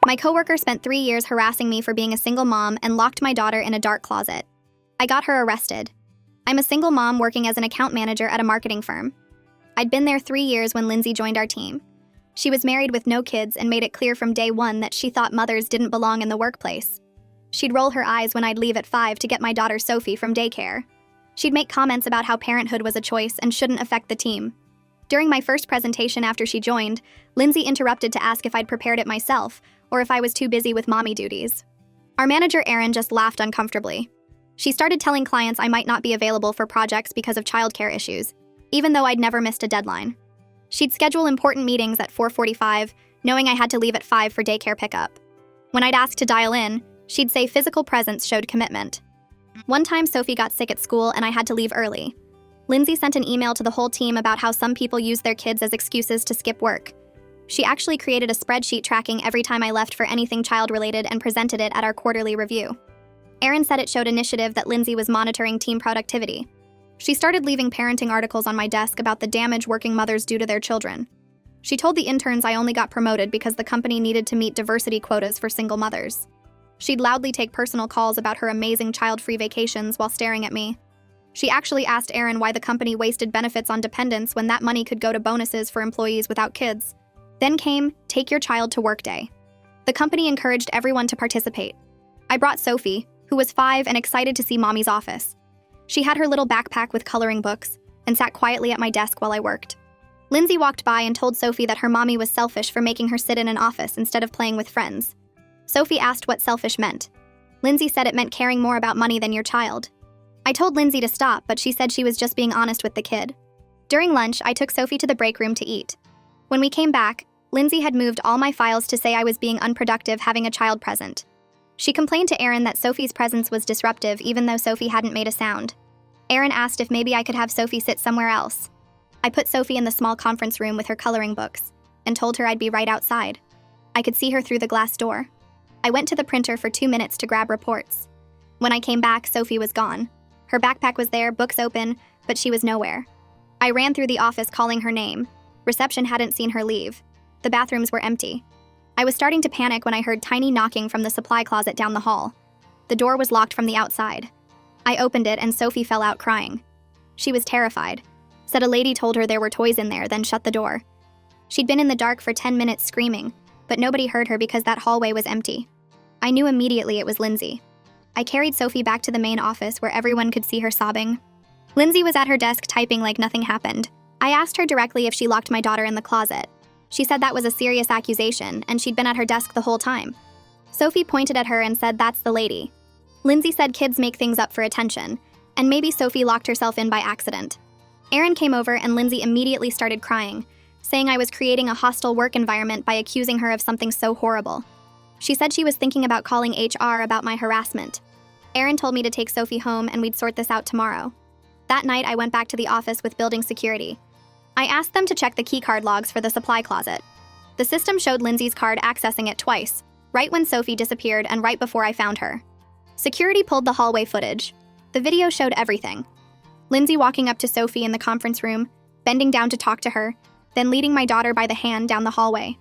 My coworker spent 3 years harassing me for being a single mom and locked my daughter in a dark closet. I got her arrested. I'm a single mom working as an account manager at a marketing firm. I'd been there 3 years when Lindsay joined our team. She was married with no kids and made it clear from day one that she thought mothers didn't belong in the workplace. She'd roll her eyes when I'd leave at 5 to get my daughter Sophie from daycare. She'd make comments about how parenthood was a choice and shouldn't affect the team. During my first presentation after she joined, Lindsay interrupted to ask if I'd prepared it myself or if I was too busy with mommy duties. Our manager, Erin, just laughed uncomfortably. She started telling clients I might not be available for projects because of childcare issues, even though I'd never missed a deadline. She'd schedule important meetings at 4:45, knowing I had to leave at 5 for daycare pickup. When I'd ask to dial in, she'd say physical presence showed commitment. One time, Sophie got sick at school and I had to leave early. Lindsay sent an email to the whole team about how some people use their kids as excuses to skip work. She actually created a spreadsheet tracking every time I left for anything child-related and presented it at our quarterly review. Erin said it showed initiative that Lindsay was monitoring team productivity. She started leaving parenting articles on my desk about the damage working mothers do to their children. She told the interns I only got promoted because the company needed to meet diversity quotas for single mothers. She'd loudly take personal calls about her amazing child-free vacations while staring at me. She actually asked Erin why the company wasted benefits on dependents when that money could go to bonuses for employees without kids. Then came Take Your Child to Work Day. The company encouraged everyone to participate. I brought Sophie, who was 5 and excited to see mommy's office. She had her little backpack with coloring books and sat quietly at my desk while I worked. Lindsay walked by and told Sophie that her mommy was selfish for making her sit in an office instead of playing with friends. Sophie asked what selfish meant. Lindsay said it meant caring more about money than your child. I told Lindsay to stop, but she said she was just being honest with the kid. During lunch, I took Sophie to the break room to eat. When we came back, Lindsay had moved all my files to say I was being unproductive having a child present. She complained to Erin that Sophie's presence was disruptive even though Sophie hadn't made a sound. Erin asked if maybe I could have Sophie sit somewhere else. I put Sophie in the small conference room with her coloring books and told her I'd be right outside. I could see her through the glass door. I went to the printer for 2 minutes to grab reports. When I came back, Sophie was gone. Her backpack was there, books open, but she was nowhere. I ran through the office calling her name. Reception hadn't seen her leave. The bathrooms were empty. I was starting to panic when I heard tiny knocking from the supply closet down the hall. The door was locked from the outside. I opened it and Sophie fell out crying. She was terrified. Said a lady told her there were toys in there, then shut the door. She'd been in the dark for 10 minutes screaming, but nobody heard her because that hallway was empty. I knew immediately it was Lindsay. I carried Sophie back to the main office where everyone could see her sobbing. Lindsay was at her desk typing like nothing happened. I asked her directly if she locked my daughter in the closet. She said that was a serious accusation, and she'd been at her desk the whole time. Sophie pointed at her and said that's the lady. Lindsay said kids make things up for attention, and maybe Sophie locked herself in by accident. Erin came over and Lindsay immediately started crying, saying I was creating a hostile work environment by accusing her of something so horrible. She said she was thinking about calling HR about my harassment. Erin told me to take Sophie home and we'd sort this out tomorrow. That night, I went back to the office with building security. I asked them to check the keycard logs for the supply closet. The system showed Lindsay's card accessing it twice, right when Sophie disappeared and right before I found her. Security pulled the hallway footage. The video showed everything. Lindsay walking up to Sophie in the conference room, bending down to talk to her, then leading my daughter by the hand down the hallway.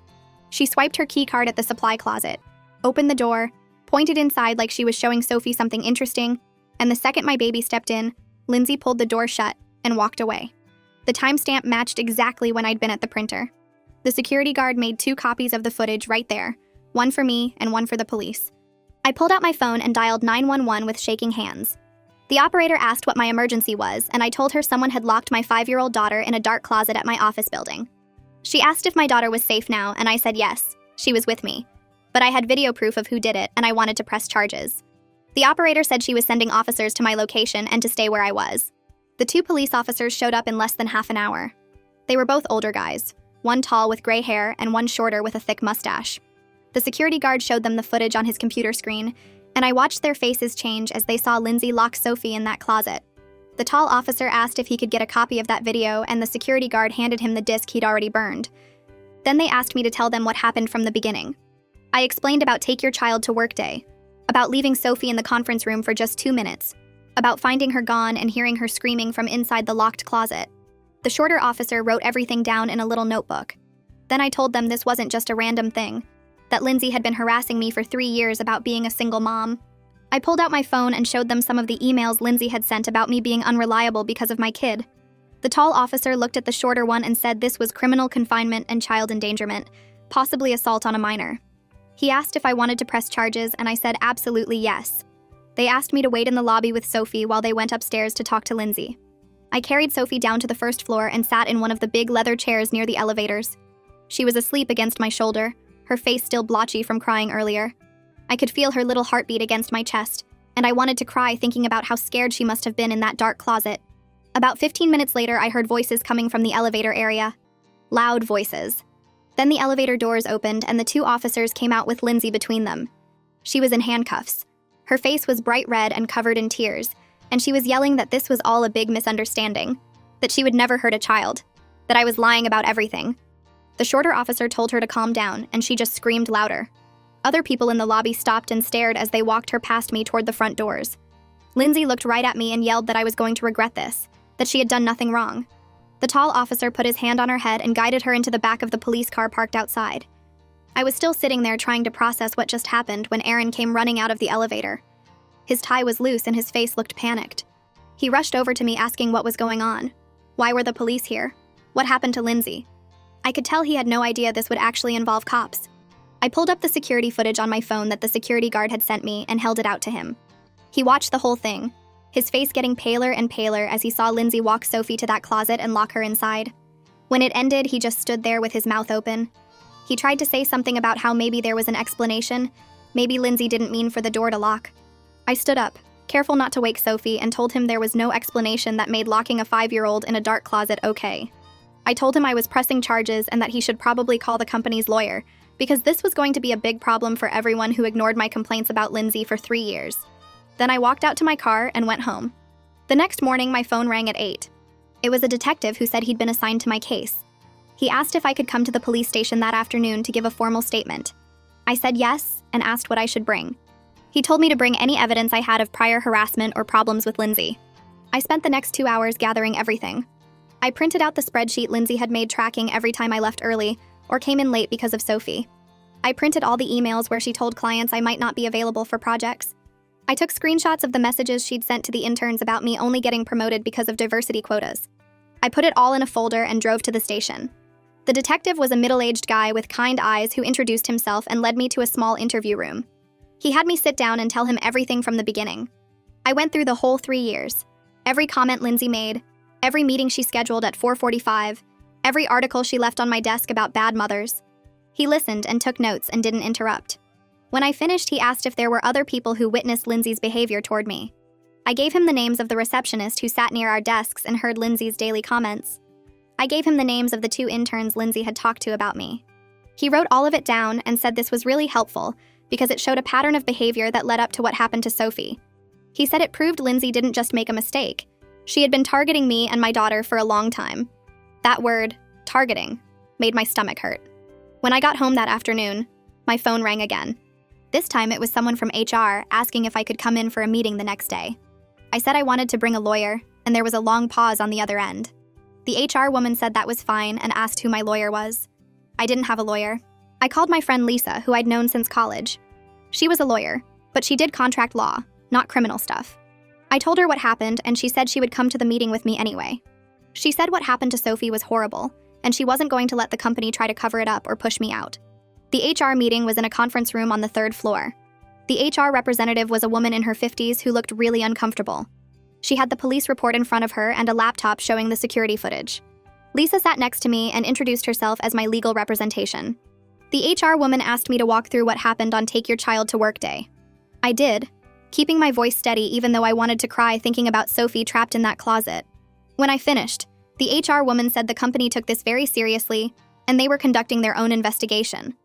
She swiped her keycard at the supply closet, opened the door, pointed inside like she was showing Sophie something interesting, and the second my baby stepped in, Lindsay pulled the door shut and walked away. The timestamp matched exactly when I'd been at the printer. The security guard made 2 copies of the footage right there, one for me and one for the police. I pulled out my phone and dialed 911 with shaking hands. The operator asked what my emergency was, and I told her someone had locked my 5-year-old daughter in a dark closet at my office building. She asked if my daughter was safe now, and I said yes, she was with me. But I had video proof of who did it, and I wanted to press charges. The operator said she was sending officers to my location and to stay where I was. The 2 police officers showed up in less than half an hour. They were both older guys, one tall with gray hair and one shorter with a thick mustache. The security guard showed them the footage on his computer screen, and I watched their faces change as they saw Lindsay lock Sophie in that closet. The tall officer asked if he could get a copy of that video, and the security guard handed him the disc he'd already burned. Then they asked me to tell them what happened from the beginning. I explained about Take Your Child to Work Day, about leaving Sophie in the conference room for just 2 minutes, about finding her gone and hearing her screaming from inside the locked closet. The shorter officer wrote everything down in a little notebook. Then I told them this wasn't just a random thing, that Lindsay had been harassing me for 3 years about being a single mom. I pulled out my phone and showed them some of the emails Lindsay had sent about me being unreliable because of my kid. The tall officer looked at the shorter one and said this was criminal confinement and child endangerment, possibly assault on a minor. He asked if I wanted to press charges, and I said absolutely yes. They asked me to wait in the lobby with Sophie while they went upstairs to talk to Lindsay. I carried Sophie down to the first floor and sat in one of the big leather chairs near the elevators. She was asleep against my shoulder, her face still blotchy from crying earlier. I could feel her little heartbeat against my chest, and I wanted to cry thinking about how scared she must have been in that dark closet. About 15 minutes later, I heard voices coming from the elevator area. Loud voices. Then the elevator doors opened and the 2 officers came out with Lindsay between them. She was in handcuffs. Her face was bright red and covered in tears, and she was yelling that this was all a big misunderstanding, that she would never hurt a child, that I was lying about everything. The shorter officer told her to calm down, and she just screamed louder. Other people in the lobby stopped and stared as they walked her past me toward the front doors. Lindsay looked right at me and yelled that I was going to regret this, that she had done nothing wrong. The tall officer put his hand on her head and guided her into the back of the police car parked outside. I was still sitting there trying to process what just happened when Aaron came running out of the elevator. His tie was loose and his face looked panicked. He rushed over to me asking what was going on. Why were the police here? What happened to Lindsay? I could tell he had no idea this would actually involve cops. I pulled up the security footage on my phone that the security guard had sent me and held it out to him. He watched the whole thing, his face getting paler and paler as he saw Lindsay walk Sophie to that closet and lock her inside. When it ended, he just stood there with his mouth open. He tried to say something about how maybe there was an explanation. Maybe Lindsay didn't mean for the door to lock. I stood up, careful not to wake Sophie, and told him there was no explanation that made locking a 5-year-old in a dark closet okay. I told him I was pressing charges and that he should probably call the company's lawyer, because this was going to be a big problem for everyone who ignored my complaints about Lindsay for 3 years. Then I walked out to my car and went home. The next morning, my phone rang at 8. It was a detective who said he'd been assigned to my case. He asked if I could come to the police station that afternoon to give a formal statement. I said yes and asked what I should bring. He told me to bring any evidence I had of prior harassment or problems with Lindsay. I spent the next 2 hours gathering everything. I printed out the spreadsheet Lindsay had made tracking every time I left early or came in late because of Sophie. I printed all the emails where she told clients I might not be available for projects. I took screenshots of the messages she'd sent to the interns about me only getting promoted because of diversity quotas. I put it all in a folder and drove to the station. The detective was a middle-aged guy with kind eyes who introduced himself and led me to a small interview room. He had me sit down and tell him everything from the beginning. I went through the whole 3 years. Every comment Lindsay made, every meeting she scheduled at 4:45, every article she left on my desk about bad mothers. He listened and took notes and didn't interrupt. When I finished, he asked if there were other people who witnessed Lindsay's behavior toward me. I gave him the names of the receptionist who sat near our desks and heard Lindsay's daily comments. I gave him the names of the 2 interns Lindsay had talked to about me. He wrote all of it down and said this was really helpful because it showed a pattern of behavior that led up to what happened to Sophie. He said it proved Lindsay didn't just make a mistake. She had been targeting me and my daughter for a long time. That word, targeting, made my stomach hurt. When I got home that afternoon, my phone rang again. This time it was someone from HR asking if I could come in for a meeting the next day. I said I wanted to bring a lawyer, and there was a long pause on the other end. The HR woman said that was fine and asked who my lawyer was. I didn't have a lawyer. I called my friend Lisa, who I'd known since college. She was a lawyer, but she did contract law, not criminal stuff. I told her what happened, and she said she would come to the meeting with me anyway. She said what happened to Sophie was horrible, and she wasn't going to let the company try to cover it up or push me out. The HR meeting was in a conference room on the 3rd floor. The HR representative was a woman in her 50s who looked really uncomfortable. She had the police report in front of her and a laptop showing the security footage. Lisa sat next to me and introduced herself as my legal representation. The HR woman asked me to walk through what happened on Take Your Child to Work Day. I did, keeping my voice steady even though I wanted to cry thinking about Sophie trapped in that closet. When I finished, the HR woman said the company took this very seriously, and they were conducting their own investigation.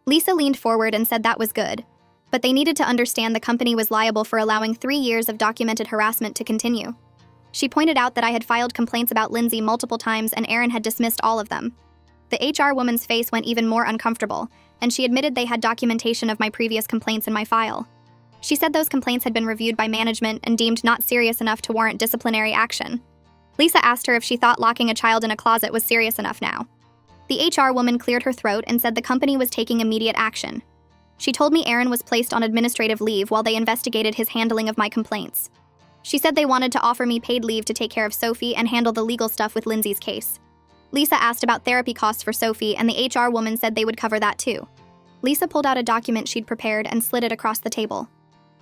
Lisa leaned forward and said that was good, but they needed to understand the company was liable for allowing 3 years of documented harassment to continue. She pointed out that I had filed complaints about Lindsay multiple times and Aaron had dismissed all of them. The HR woman's face went even more uncomfortable, and she admitted they had documentation of my previous complaints in my file. She said those complaints had been reviewed by management and deemed not serious enough to warrant disciplinary action. Lisa asked her if she thought locking a child in a closet was serious enough now. The HR woman cleared her throat and said the company was taking immediate action. She told me Aaron was placed on administrative leave while they investigated his handling of my complaints. She said they wanted to offer me paid leave to take care of Sophie and handle the legal stuff with Lindsay's case. Lisa asked about therapy costs for Sophie, and the HR woman said they would cover that too. Lisa pulled out a document she'd prepared and slid it across the table.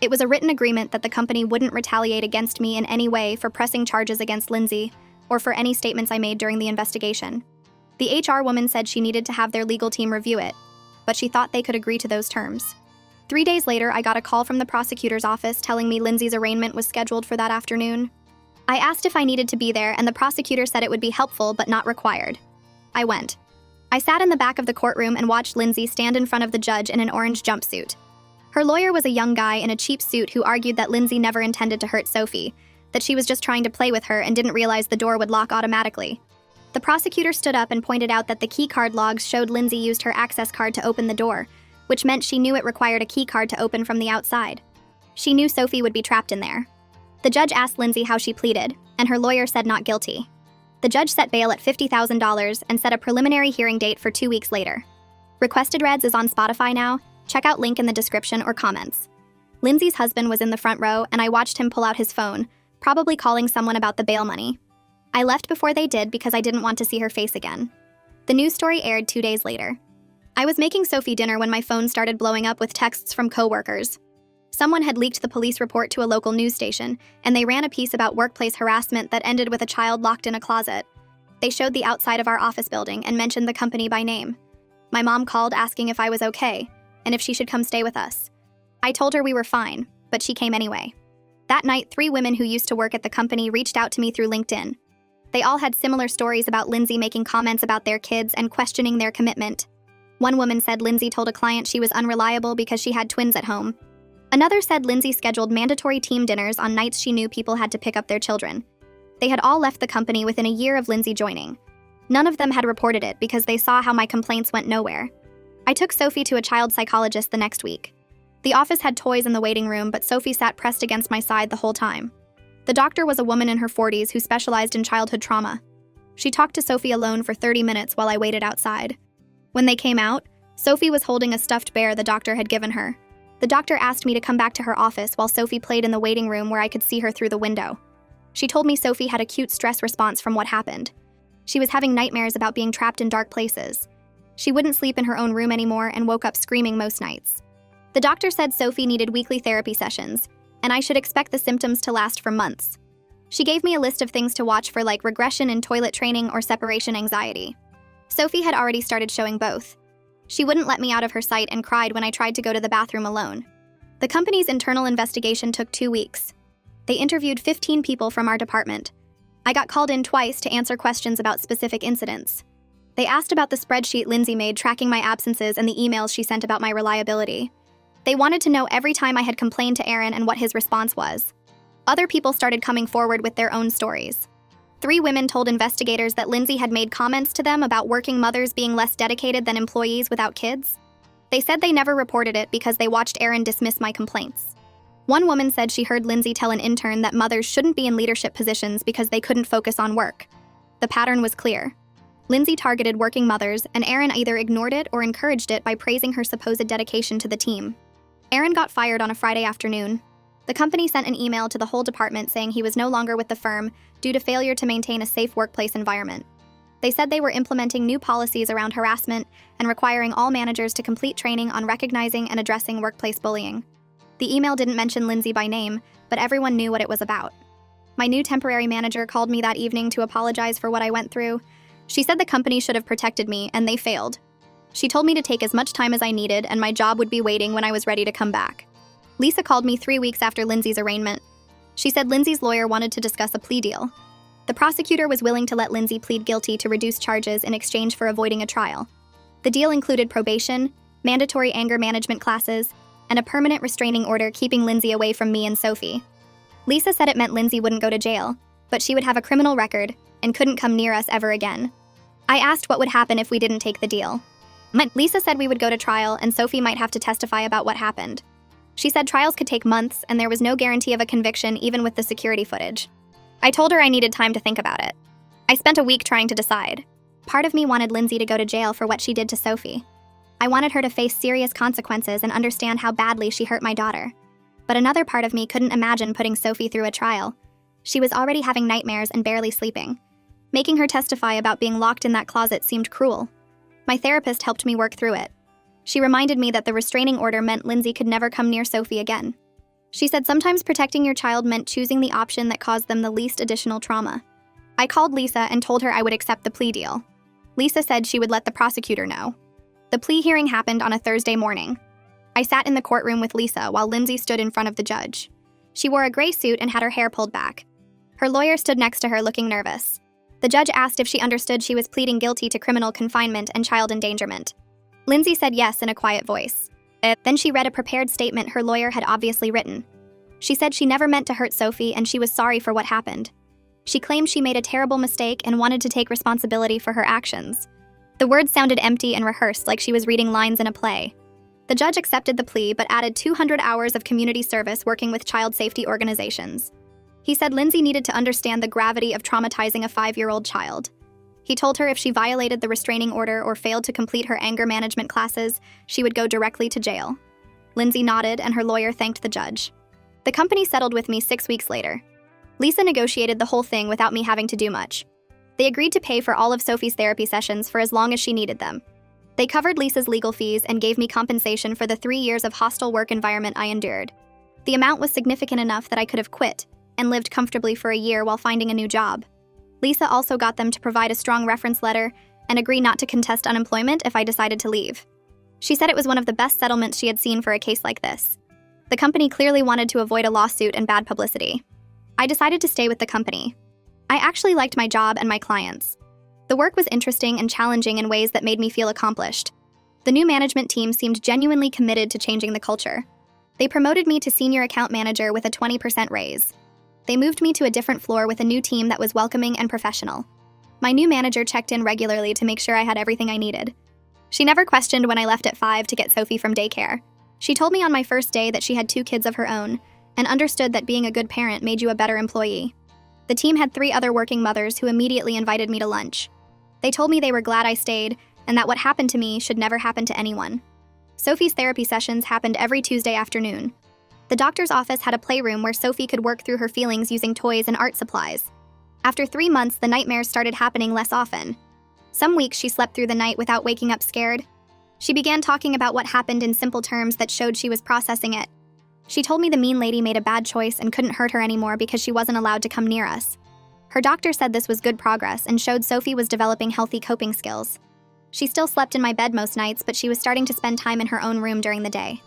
It was a written agreement that the company wouldn't retaliate against me in any way for pressing charges against Lindsay or for any statements I made during the investigation. The HR woman said she needed to have their legal team review it, but she thought they could agree to those terms. 3 days later, I got a call from the prosecutor's office telling me Lindsay's arraignment was scheduled for that afternoon. I asked if I needed to be there, and the prosecutor said it would be helpful but not required. I went. I sat in the back of the courtroom and watched Lindsay stand in front of the judge in an orange jumpsuit. Her lawyer was a young guy in a cheap suit who argued that Lindsay never intended to hurt Sophie, that she was just trying to play with her and didn't realize the door would lock automatically. The prosecutor stood up and pointed out that the keycard logs showed Lindsay used her access card to open the door, which meant she knew it required a keycard to open from the outside. She knew Sophie would be trapped in there. The judge asked Lindsay how she pleaded, and her lawyer said not guilty. The judge set bail at $50,000 and set a preliminary hearing date for 2 weeks later. Requested Reds is on Spotify now. Check out link in the description or comments. Lindsay's husband was in the front row, and I watched him pull out his phone, probably calling someone about the bail money. I left before they did because I didn't want to see her face again. The news story aired 2 days later. I was making Sophie dinner when my phone started blowing up with texts from coworkers. Someone had leaked the police report to a local news station, and they ran a piece about workplace harassment that ended with a child locked in a closet. They showed the outside of our office building and mentioned the company by name. My mom called asking if I was okay, and if she should come stay with us. I told her we were fine, but she came anyway. That night, 3 women who used to work at the company reached out to me through LinkedIn. They all had similar stories about Lindsay making comments about their kids and questioning their commitment. One woman said Lindsay told a client she was unreliable because she had twins at home. Another said Lindsay scheduled mandatory team dinners on nights she knew people had to pick up their children. They had all left the company within a year of Lindsay joining. None of them had reported it because they saw how my complaints went nowhere. I took Sophie to a child psychologist the next week. The office had toys in the waiting room, but Sophie sat pressed against my side the whole time. The doctor was a woman in her 40s who specialized in childhood trauma. She talked to Sophie alone for 30 minutes while I waited outside. When they came out, Sophie was holding a stuffed bear the doctor had given her. The doctor asked me to come back to her office while Sophie played in the waiting room where I could see her through the window. She told me Sophie had acute stress response from what happened. She was having nightmares about being trapped in dark places. She wouldn't sleep in her own room anymore and woke up screaming most nights. The doctor said Sophie needed weekly therapy sessions, and I should expect the symptoms to last for months. She gave me a list of things to watch for, like regression in toilet training or separation anxiety. Sophie had already started showing both. She wouldn't let me out of her sight and cried when I tried to go to the bathroom alone. The company's internal investigation took 2 weeks. They interviewed 15 people from our department. I got called in twice to answer questions about specific incidents. They asked about the spreadsheet Lindsay made tracking my absences and the emails she sent about my reliability. They wanted to know every time I had complained to Aaron and what his response was. Other people started coming forward with their own stories. 3 women told investigators that Lindsay had made comments to them about working mothers being less dedicated than employees without kids. They said they never reported it because they watched Aaron dismiss my complaints. One woman said she heard Lindsay tell an intern that mothers shouldn't be in leadership positions because they couldn't focus on work. The pattern was clear. Lindsay targeted working mothers, and Aaron either ignored it or encouraged it by praising her supposed dedication to the team. Aaron got fired on a Friday afternoon. The company sent an email to the whole department saying he was no longer with the firm due to failure to maintain a safe workplace environment. They said they were implementing new policies around harassment and requiring all managers to complete training on recognizing and addressing workplace bullying. The email didn't mention Lindsay by name, but everyone knew what it was about. My new temporary manager called me that evening to apologize for what I went through. She said the company should have protected me, and they failed. She told me to take as much time as I needed, and my job would be waiting when I was ready to come back. Lisa called me 3 weeks after Lindsay's arraignment. She said Lindsay's lawyer wanted to discuss a plea deal. The prosecutor was willing to let Lindsay plead guilty to reduce charges in exchange for avoiding a trial. The deal included probation, mandatory anger management classes, and a permanent restraining order keeping Lindsay away from me and Sophie. Lisa said it meant Lindsay wouldn't go to jail, but she would have a criminal record and couldn't come near us ever again. I asked what would happen if we didn't take the deal. Lisa said we would go to trial and Sophie might have to testify about what happened. She said trials could take months and there was no guarantee of a conviction even with the security footage. I told her I needed time to think about it. I spent a week trying to decide. Part of me wanted Lindsay to go to jail for what she did to Sophie. I wanted her to face serious consequences and understand how badly she hurt my daughter. But another part of me couldn't imagine putting Sophie through a trial. She was already having nightmares and barely sleeping. Making her testify about being locked in that closet seemed cruel. My therapist helped me work through it. She reminded me that the restraining order meant Lindsay could never come near Sophie again. She said sometimes protecting your child meant choosing the option that caused them the least additional trauma. I called Lisa and told her I would accept the plea deal. Lisa said she would let the prosecutor know. The plea hearing happened on a Thursday morning. I sat in the courtroom with Lisa while Lindsay stood in front of the judge. She wore a gray suit and had her hair pulled back. Her lawyer stood next to her looking nervous. The judge asked if she understood she was pleading guilty to criminal confinement and child endangerment. Lindsay said yes in a quiet voice. Then she read a prepared statement her lawyer had obviously written. She said she never meant to hurt Sophie and she was sorry for what happened. She claimed she made a terrible mistake and wanted to take responsibility for her actions. The words sounded empty and rehearsed, like she was reading lines in a play. The judge accepted the plea but added 200 hours of community service working with child safety organizations. He said Lindsay needed to understand the gravity of traumatizing a 5-year-old child. He told her if she violated the restraining order or failed to complete her anger management classes, she would go directly to jail. Lindsay nodded and her lawyer thanked the judge. The company settled with me 6 weeks later. Lisa negotiated the whole thing without me having to do much. They agreed to pay for all of Sophie's therapy sessions for as long as she needed them. They covered Lisa's legal fees and gave me compensation for the 3 years of hostile work environment I endured. The amount was significant enough that I could have quit and lived comfortably for a year while finding a new job. Lisa also got them to provide a strong reference letter and agree not to contest unemployment if I decided to leave. She said it was one of the best settlements she had seen for a case like this. The company clearly wanted to avoid a lawsuit and bad publicity. I decided to stay with the company. I actually liked my job and my clients. The work was interesting and challenging in ways that made me feel accomplished. The new management team seemed genuinely committed to changing the culture. They promoted me to senior account manager with a 20% raise. They moved me to a different floor with a new team that was welcoming and professional. My new manager checked in regularly to make sure I had everything I needed. She never questioned when I left at 5 to get Sophie from daycare. She told me on my first day that she had 2 kids of her own and understood that being a good parent made you a better employee. The team had 3 other working mothers who immediately invited me to lunch. They told me they were glad I stayed and that what happened to me should never happen to anyone. Sophie's therapy sessions happened every Tuesday afternoon. The doctor's office had a playroom where Sophie could work through her feelings using toys and art supplies. After 3 months, the nightmares started happening less often. Some weeks she slept through the night without waking up scared. She began talking about what happened in simple terms that showed she was processing it. She told me the mean lady made a bad choice and couldn't hurt her anymore because she wasn't allowed to come near us. Her doctor said this was good progress and showed Sophie was developing healthy coping skills. She still slept in my bed most nights, but she was starting to spend time in her own room during the day.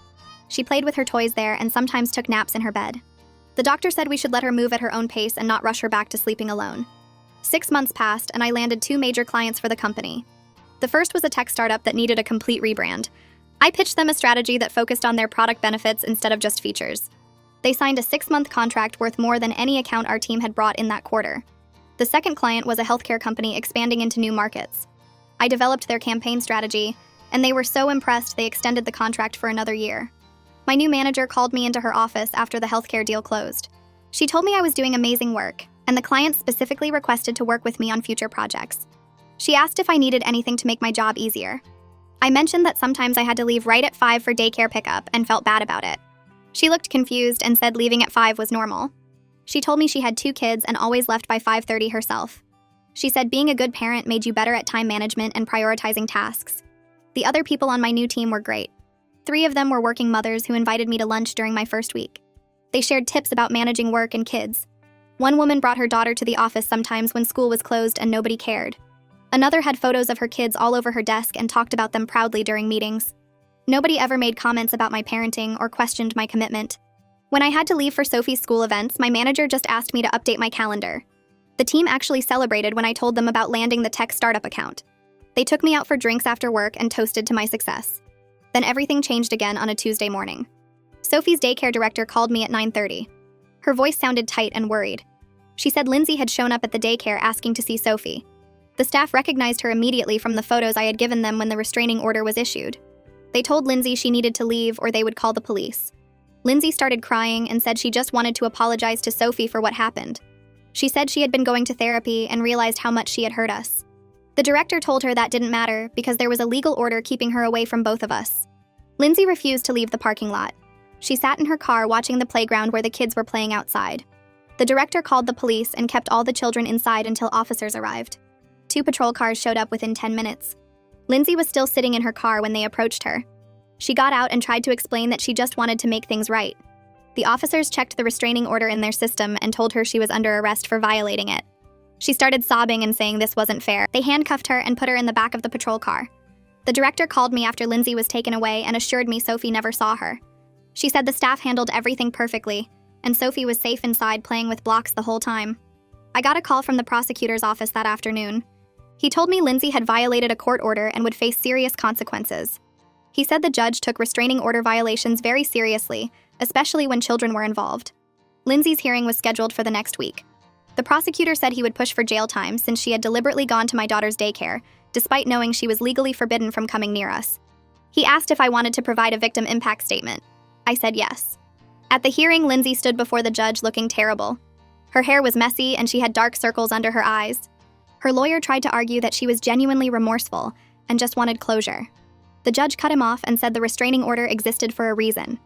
She played with her toys there and sometimes took naps in her bed. The doctor said we should let her move at her own pace and not rush her back to sleeping alone. 6 months passed and I landed 2 major clients for the company. The first was a tech startup that needed a complete rebrand. I pitched them a strategy that focused on their product benefits instead of just features. They signed a 6-month contract worth more than any account our team had brought in that quarter. The second client was a healthcare company expanding into new markets. I developed their campaign strategy, and they were so impressed they extended the contract for another year. My new manager called me into her office after the healthcare deal closed. She told me I was doing amazing work, and the client specifically requested to work with me on future projects. She asked if I needed anything to make my job easier. I mentioned that sometimes I had to leave right at 5 for daycare pickup and felt bad about it. She looked confused and said leaving at 5 was normal. She told me she had 2 kids and always left by 5:30 herself. She said being a good parent made you better at time management and prioritizing tasks. The other people on my new team were great. 3 of them were working mothers who invited me to lunch during my first week. They shared tips about managing work and kids. One woman brought her daughter to the office sometimes when school was closed and nobody cared. Another had photos of her kids all over her desk and talked about them proudly during meetings. Nobody ever made comments about my parenting or questioned my commitment. When I had to leave for Sophie's school events, my manager just asked me to update my calendar. The team actually celebrated when I told them about landing the tech startup account. They took me out for drinks after work and toasted to my success. Then everything changed again on a Tuesday morning. Sophie's daycare director called me at 9:30. Her voice sounded tight and worried. She said Lindsay had shown up at the daycare asking to see Sophie. The staff recognized her immediately from the photos I had given them when the restraining order was issued. They told Lindsay she needed to leave or they would call the police. Lindsay started crying and said she just wanted to apologize to Sophie for what happened. She said she had been going to therapy and realized how much she had hurt us. The director told her that didn't matter because there was a legal order keeping her away from both of us. Lindsay refused to leave the parking lot. She sat in her car watching the playground where the kids were playing outside. The director called the police and kept all the children inside until officers arrived. 2 patrol cars showed up within 10 minutes. Lindsay was still sitting in her car when they approached her. She got out and tried to explain that she just wanted to make things right. The officers checked the restraining order in their system and told her she was under arrest for violating it. She started sobbing and saying this wasn't fair. They handcuffed her and put her in the back of the patrol car. The director called me after Lindsay was taken away and assured me Sophie never saw her. She said the staff handled everything perfectly, and Sophie was safe inside playing with blocks the whole time. I got a call from the prosecutor's office that afternoon. He told me Lindsay had violated a court order and would face serious consequences. He said the judge took restraining order violations very seriously, especially when children were involved. Lindsay's hearing was scheduled for the next week. The prosecutor said he would push for jail time since she had deliberately gone to my daughter's daycare, despite knowing she was legally forbidden from coming near us. He asked if I wanted to provide a victim impact statement. I said yes. At the hearing, Lindsay stood before the judge looking terrible. Her hair was messy and she had dark circles under her eyes. Her lawyer tried to argue that she was genuinely remorseful and just wanted closure. The judge cut him off and said the restraining order existed for a reason.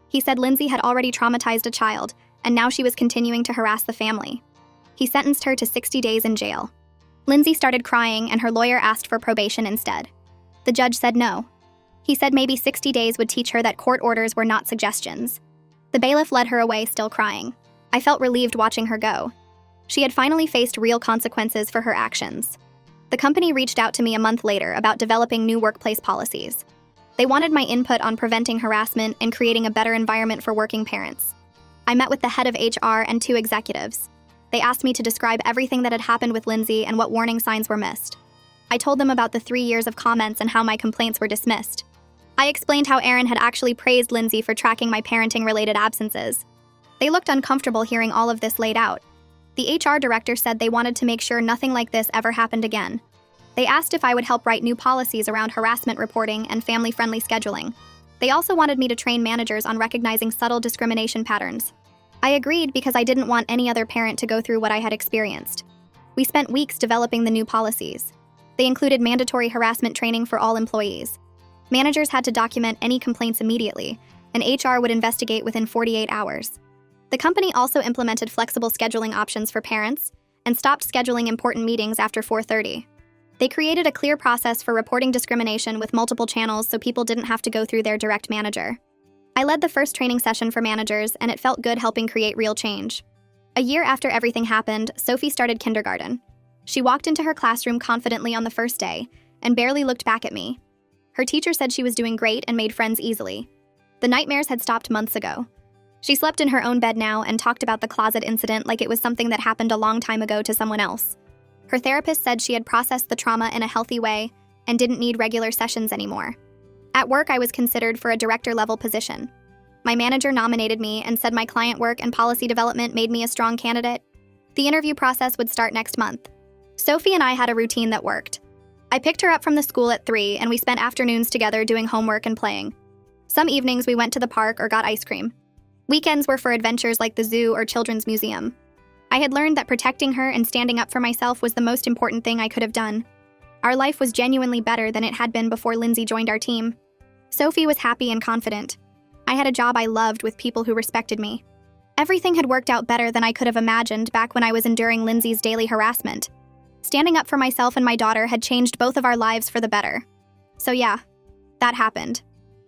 He said Lindsay had already traumatized a child, and now she was continuing to harass the family. He sentenced her to 60 days in jail. Lindsay started crying and her lawyer asked for probation instead. The judge said no. He said maybe 60 days would teach her that court orders were not suggestions. The bailiff led her away still crying. I felt relieved watching her go. She had finally faced real consequences for her actions. The company reached out to me a month later about developing new workplace policies. They wanted my input on preventing harassment and creating a better environment for working parents. I met with the head of HR and 2 executives. They asked me to describe everything that had happened with Lindsay and what warning signs were missed. I told them about the 3 years of comments and how my complaints were dismissed. I explained how Aaron had actually praised Lindsay for tracking my parenting-related absences. They looked uncomfortable hearing all of this laid out. The HR director said they wanted to make sure nothing like this ever happened again. They asked if I would help write new policies around harassment reporting and family-friendly scheduling. They also wanted me to train managers on recognizing subtle discrimination patterns. I agreed because I didn't want any other parent to go through what I had experienced. We spent weeks developing the new policies. They included mandatory harassment training for all employees. Managers had to document any complaints immediately, and HR would investigate within 48 hours. The company also implemented flexible scheduling options for parents and stopped scheduling important meetings after 4:30. They created a clear process for reporting discrimination with multiple channels so people didn't have to go through their direct manager. I led the first training session for managers, and it felt good helping create real change. A year after everything happened, Sophie started kindergarten. She walked into her classroom confidently on the first day and barely looked back at me. Her teacher said she was doing great and made friends easily. The nightmares had stopped months ago. She slept in her own bed now and talked about the closet incident like it was something that happened a long time ago to someone else. Her therapist said she had processed the trauma in a healthy way and didn't need regular sessions anymore. At work, I was considered for a director-level position. My manager nominated me and said my client work and policy development made me a strong candidate. The interview process would start next month. Sophie and I had a routine that worked. I picked her up from the school at 3 and we spent afternoons together doing homework and playing. Some evenings we went to the park or got ice cream. Weekends were for adventures like the zoo or children's museum. I had learned that protecting her and standing up for myself was the most important thing I could have done. Our life was genuinely better than it had been before Lindsay joined our team. Sophie was happy and confident. I had a job I loved with people who respected me. Everything had worked out better than I could have imagined back when I was enduring Lindsay's daily harassment. Standing up for myself and my daughter had changed both of our lives for the better. So yeah, that happened.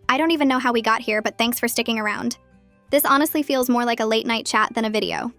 I don't even know how we got here, but thanks for sticking around. This honestly feels more like a late-night chat than a video.